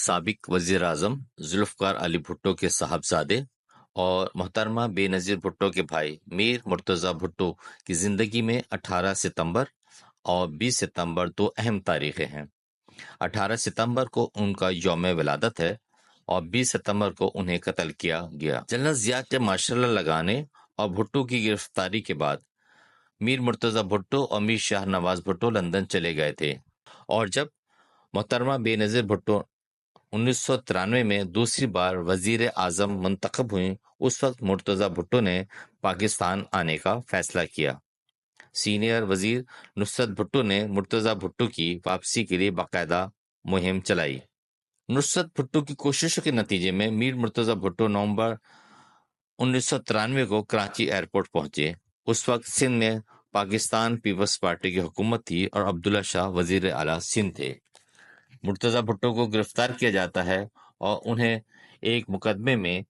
سابق وزیر اعظم ذوالفقار علی بھٹو کے صاحبزادے اور محترمہ بے نظیر بھٹو کے بھائی میر مرتضی بھٹو کی زندگی میں 18 ستمبر اور 20 ستمبر دو اہم تاریخیں ہیں۔ 18 ستمبر کو ان کا یوم ولادت ہے اور 20 ستمبر کو انہیں قتل کیا گیا۔ جنرل ضیاء کے مارشل لا لگانے اور بھٹو کی گرفتاری کے بعد میر مرتضی بھٹو اور میر شاہ نواز بھٹو لندن چلے گئے تھے، اور جب محترمہ بے نظیر بھٹو 1993 میں دوسری بار وزیر اعظم منتخب ہوئیں، اس وقت مرتضی بھٹو نے پاکستان آنے کا فیصلہ کیا۔ سینئر وزیر نصرت بھٹو نے مرتضی بھٹو کی واپسی کے لیے باقاعدہ مہم چلائی۔ نصرت بھٹو کی کوششوں کے نتیجے میں میر مرتضی بھٹو نومبر 1993 کو کراچی ایئرپورٹ پہنچے۔ اس وقت سندھ میں پاکستان پیپلز پارٹی کی حکومت تھی اور عبداللہ شاہ وزیر اعلیٰ سندھ تھے۔ مرتضی بھٹو کو گرفتار کیا جاتا ہے اور انہیں ایک مقدمے میں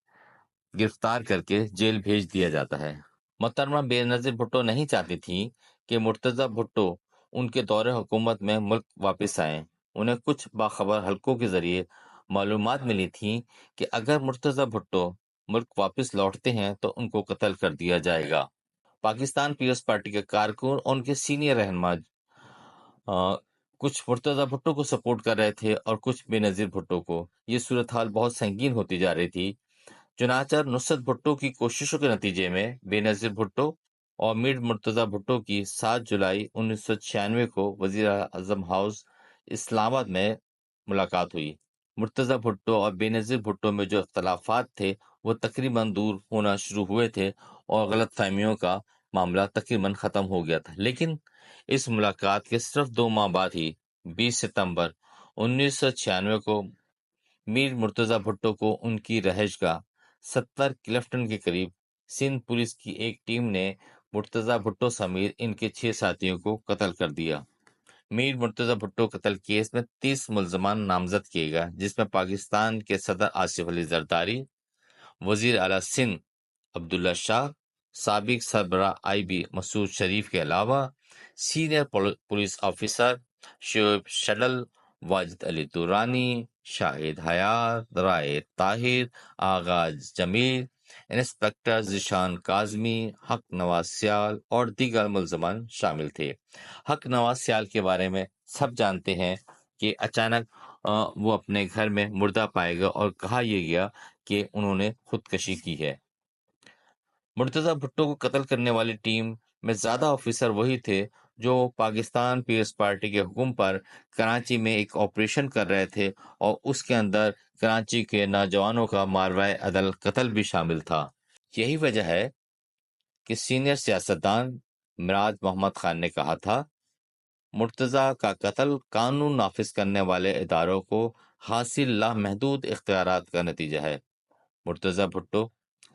گرفتار کر کے جیل بھیج دیا جاتا ہے۔ محترمہ بے نظیر بھٹو نہیں چاہتی تھیں کہ مرتضی بھٹو ان کے دور حکومت میں ملک واپس آئیں۔ انہیں کچھ باخبر حلقوں کے ذریعے معلومات ملی تھیں کہ اگر مرتضی بھٹو ملک واپس لوٹتے ہیں تو ان کو قتل کر دیا جائے گا۔ پاکستان پیپلز پارٹی کے کارکن اور ان کے سینئر رہنما کچھ مرتضی بھٹو کو سپورٹ کر رہے تھے اور کچھ بے نظیر بھٹو کو۔ یہ صورتحال بہت سنگین ہوتی جا رہی تھی۔ چنانچہ نصرت بھٹو کی کوششوں کے نتیجے میں بے نظیر بھٹو اور میر مرتضی بھٹو کی 7 جولائی 1996 کو وزیر اعظم ہاؤس اسلام آباد میں ملاقات ہوئی۔ مرتضی بھٹو اور بے نظیر بھٹو میں جو اختلافات تھے وہ تقریباً دور ہونا شروع ہوئے تھے اور غلط فہمیوں کا معاملہ تقریباً ختم ہو گیا تھا، لیکن اس ملاقات کے صرف 2 ماہ بعد ہی 20 ستمبر 1996 کو میر مرتضی بھٹو کو ان کی رہائش گاہ 70 کلفٹن کے قریب سندھ پولیس کی ایک ٹیم نے مرتضی بھٹو سمیت ان کے 6 ساتھیوں کو قتل کر دیا۔ میر مرتضی بھٹو قتل کیس میں 30 ملزمان نامزد کیے گئے، جس میں پاکستان کے صدر آصف علی زرداری، وزیر اعلیٰ سندھ عبداللہ شاہ، سابق سربراہ IB مسعود شریف کے علاوہ senior police officer Shoaib Suddle, Wajid Ali Durrani, Shahid Hayat, Rai Tahir, آغاز جمیل، انسپکٹر ذیشان کاظمی، حق نواز سیال اور دیگر ملزمان شامل تھے۔ حق نواز سیال کے بارے میں سب جانتے ہیں کہ اچانک وہ اپنے گھر میں مردہ پائے گا اور کہا یہ گیا کہ انہوں نے خودکشی کی ہے۔ مرتضی بھٹو کو قتل کرنے والی ٹیم میں زیادہ آفیسر وہی تھے جو پاکستان پیپلز پارٹی کے حکم پر کراچی میں ایک آپریشن کر رہے تھے، اور اس کے اندر کراچی کے نوجوانوں کا ماروائے عدل قتل بھی شامل تھا۔ یہی وجہ ہے کہ سینئر سیاستدان مراد محمد خان نے کہا تھا، مرتضی کا قتل قانون نافذ کرنے والے اداروں کو حاصل لامحدود اختیارات کا نتیجہ ہے۔ مرتضی بھٹو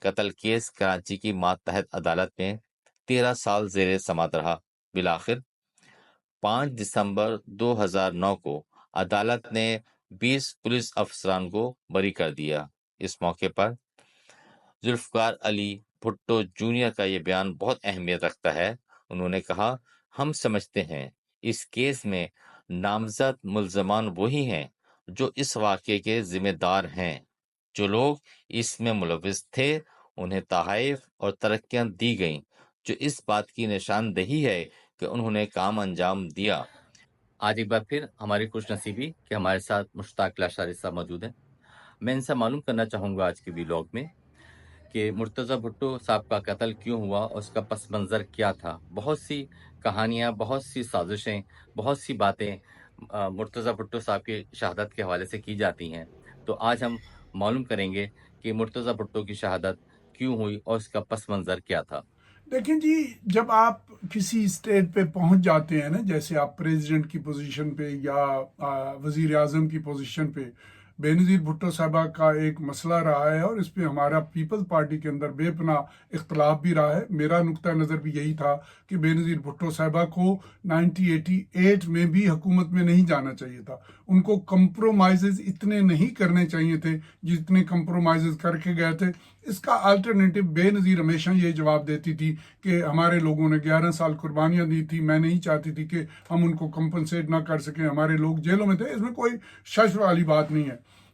قتل کیس کراچی کی ماتحت عدالت میں 13 سال زیر سماعت رہا۔ بالآخر 5 دسمبر 2009 کو عدالت نے 20 پولیس افسران کو بری کر دیا۔ اس موقع پر ذوالفقار علی بھٹو جونیئر کا یہ بیان بہت اہمیت رکھتا ہے۔ انہوں نے کہا، ہم سمجھتے ہیں اس کیس میں نامزد ملزمان وہی ہیں جو اس واقعے کے ذمہ دار ہیں۔ جو لوگ اس میں ملوث تھے انہیں تحائف اور ترقیاں دی گئیں، جو اس بات کی نشاندہی ہے کہ انہوں نے کام انجام دیا۔ آج ایک بار پھر ہماری خوش نصیبی کہ ہمارے ساتھ مشتاق لاشاری صاحب موجود ہیں۔ میں ان سے معلوم کرنا چاہوں گا آج کے ویلاگ میں کہ مرتضی بھٹو صاحب کا قتل کیوں ہوا اور اس کا پس منظر کیا تھا۔ بہت سی کہانیاں، بہت سی سازشیں، بہت سی باتیں مرتضی بھٹو صاحب کی شہادت کے حوالے سے کی جاتی ہیں۔ تو آج ہم معلوم کریں گے کہ مرتضی بھٹو کی شہادت کیوں ہوئی اور اس کا پس منظر کیا تھا۔ دیکھیں جی، جب آپ کسی اسٹیٹ پہ پہنچ جاتے ہیں نا، جیسے آپ پریزیڈنٹ کی پوزیشن پہ یا وزیر اعظم کی پوزیشن پہ، بے نظیر بھٹو صاحبہ کا ایک مسئلہ رہا ہے اور اس پہ ہمارا پیپل پارٹی کے اندر بے پناہ اختلاف بھی رہا ہے۔ میرا نقطہ نظر بھی یہی تھا کہ بے نظیر بھٹو صاحبہ کو 1988 میں بھی حکومت میں نہیں جانا چاہیے تھا۔ ان کو کمپرومائزز اتنے نہیں کرنے چاہیے تھے جتنے کمپرومائزز کر کے گئے تھے۔ اس کا الٹرنیٹو بے نظیر ہمیشہ یہ جواب دیتی تھی کہ ہمارے لوگوں نے 11 سال قربانیاں دی تھی، میں نہیں چاہتی تھی کہ ہم ان کو کمپنسیٹ نہ کر سکیں، ہمارے لوگ جیلوں میں تھے، اس میں کوئی شش والی بات نہیں ہے۔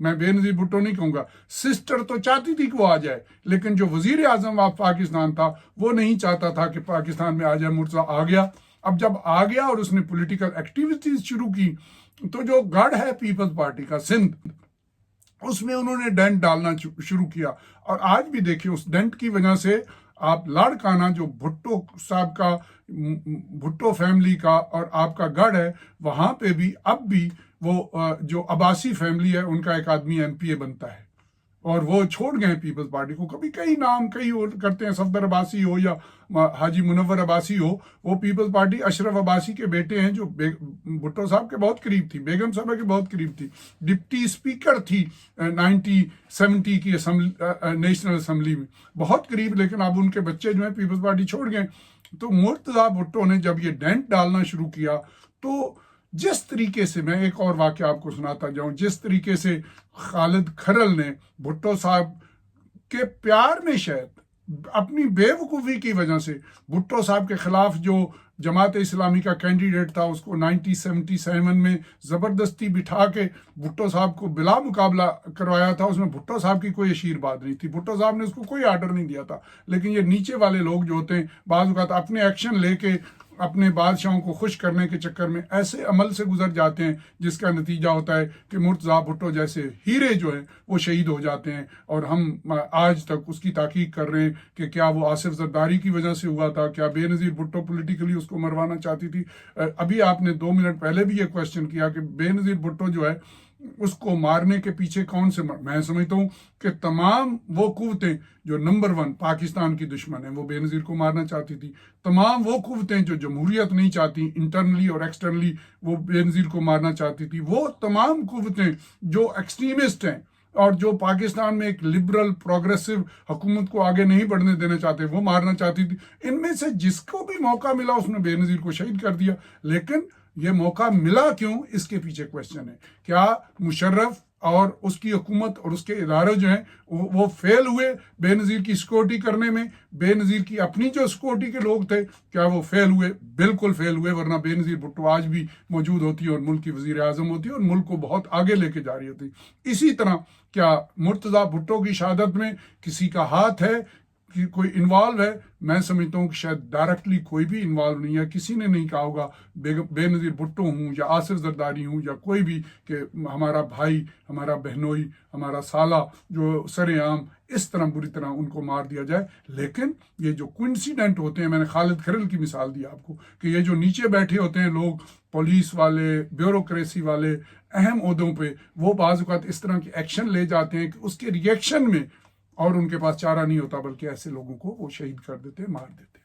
میں بے نظیر بھٹو نہیں کہوں گا. سسٹر تو چاہتی تھی کہ وہ آ جائے, لیکن جو وزیر اعظم آف پاکستان تھا وہ نہیں چاہتا تھا کہ پاکستان میں آ جائے. مرتضیٰ آ گیا. اب جب آ گیا اور اس نے پولیٹیکل ایکٹیویٹیز شروع کی, تو جو گڑھ ہے پیپلز پارٹی کا سندھ, اس میں انہوں نے ڈینٹ ڈالنا شروع کیا. اور آج بھی دیکھیں اس ڈینٹ کی وجہ سے آپ لاڑکانہ جو بھٹو صاحب کا, بھٹو فیملی کا اور آپ کا گڑھ ہے, وہاں پہ بھی اب بھی وہ جو عباسی فیملی ہے ان کا ایک آدمی ایم پی اے بنتا ہے, اور وہ چھوڑ گئے پیپلز پارٹی کو. کبھی کئی نام کئی کرتے ہیں, صفدر عباسی ہو یا حاجی منور عباسی ہو, وہ پیپلز پارٹی اشرف عباسی کے بیٹے ہیں جو بھٹو صاحب کے بہت قریب تھی, بیگم صاحبہ کے بہت قریب تھی, ڈپٹی اسپیکر تھی 1970 کی نیشنل اسمبلی میں, بہت قریب. لیکن اب ان کے بچے جو ہیں پیپلز پارٹی چھوڑ گئے. تو مرتضیٰ بھٹو نے جب یہ ڈینٹ ڈالنا شروع کیا, تو جس طریقے سے, میں ایک اور واقعہ آپ کو سناتا جاؤں, جس طریقے سے خالد کھرل نے بھٹو صاحب کے پیار میں شاید اپنی بے وقوفی کی وجہ سے بھٹو صاحب کے خلاف جو جماعت اسلامی کا کینڈیڈیٹ تھا اس کو 1977 میں زبردستی بٹھا کے بھٹو صاحب کو بلا مقابلہ کروایا تھا. اس میں بھٹو صاحب کی کوئی اشیر بات نہیں تھی, بھٹو صاحب نے اس کو کوئی آرڈر نہیں دیا تھا. لیکن یہ نیچے والے لوگ جو ہوتے ہیں بعض اوقات اپنے ایکشن لے کے اپنے بادشاہوں کو خوش کرنے کے چکر میں ایسے عمل سے گزر جاتے ہیں جس کا نتیجہ ہوتا ہے کہ مرتضیٰ بھٹو جیسے ہیرے جو ہیں وہ شہید ہو جاتے ہیں. اور ہم آج تک اس کی تحقیق کر رہے ہیں کہ کیا وہ آصف زرداری کی وجہ سے ہوا تھا, کیا بے نظیر بھٹو پولیٹیکلی اس کو مروانا چاہتی تھی. ابھی آپ نے 2 منٹ پہلے بھی یہ کوشچن کیا کہ بے نظیر بھٹو جو ہے اس کو مارنے کے پیچھے کون سے, میں سمجھتا ہوں کہ تمام وہ قوتیں جو نمبر 1 پاکستان کی دشمن ہیں وہ بے نظیر کو مارنا چاہتی تھی. تمام وہ قوتیں جو جمہوریت نہیں چاہتی انٹرنلی اور ایکسٹرنلی وہ بے نظیر کو مارنا چاہتی تھی. وہ تمام قوتیں جو ایکسٹریمسٹ ہیں اور جو پاکستان میں ایک لبرل پروگریسو حکومت کو آگے نہیں بڑھنے دینا چاہتے وہ مارنا چاہتی تھی. ان میں سے جس کو بھی موقع ملا اس نے بے نظیر کو شہید کر دیا. لیکن یہ موقع ملا کیوں, اس کے پیچھے کوشچن ہے. کیا مشرف اور اس کی حکومت اور اس کے ادارے جو ہیں وہ فیل ہوئے بے نظیر کی سیکورٹی کرنے میں؟ بے نظیر کی اپنی جو سیکورٹی کے لوگ تھے کیا وہ فیل ہوئے؟ بالکل فیل ہوئے, ورنہ بے نظیر بھٹو آج بھی موجود ہوتی اور ملک کی وزیر اعظم ہوتی اور ملک کو بہت آگے لے کے جا رہی ہوتی. اسی طرح کیا مرتضیٰ بھٹو کی شہادت میں کسی کا ہاتھ ہے, کوئی انوالو ہے؟ میں سمجھتا ہوں کہ شاید ڈائریکٹلی کوئی بھی انوالو نہیں ہے. کسی نے نہیں کہا ہوگا بے نظیر بھٹو ہوں یا آصف زرداری ہوں یا کوئی بھی کہ ہمارا بھائی, ہمارا بہنوئی, ہمارا سالہ جو سر عام اس طرح بری طرح ان کو مار دیا جائے. لیکن یہ جو کوئنسیڈنٹ ہوتے ہیں, میں نے خالد کھرل کی مثال دی آپ کو, کہ یہ جو نیچے بیٹھے ہوتے ہیں لوگ, پولیس والے, بیوروکریسی والے, اہم عہدوں پہ, وہ بعض اوقات اس طرح کے ایکشن لے جاتے ہیں کہ اس کے ریئیکشن میں اور ان کے پاس چارہ نہیں ہوتا, بلکہ ایسے لوگوں کو وہ شہید کر دیتے, مار دیتے.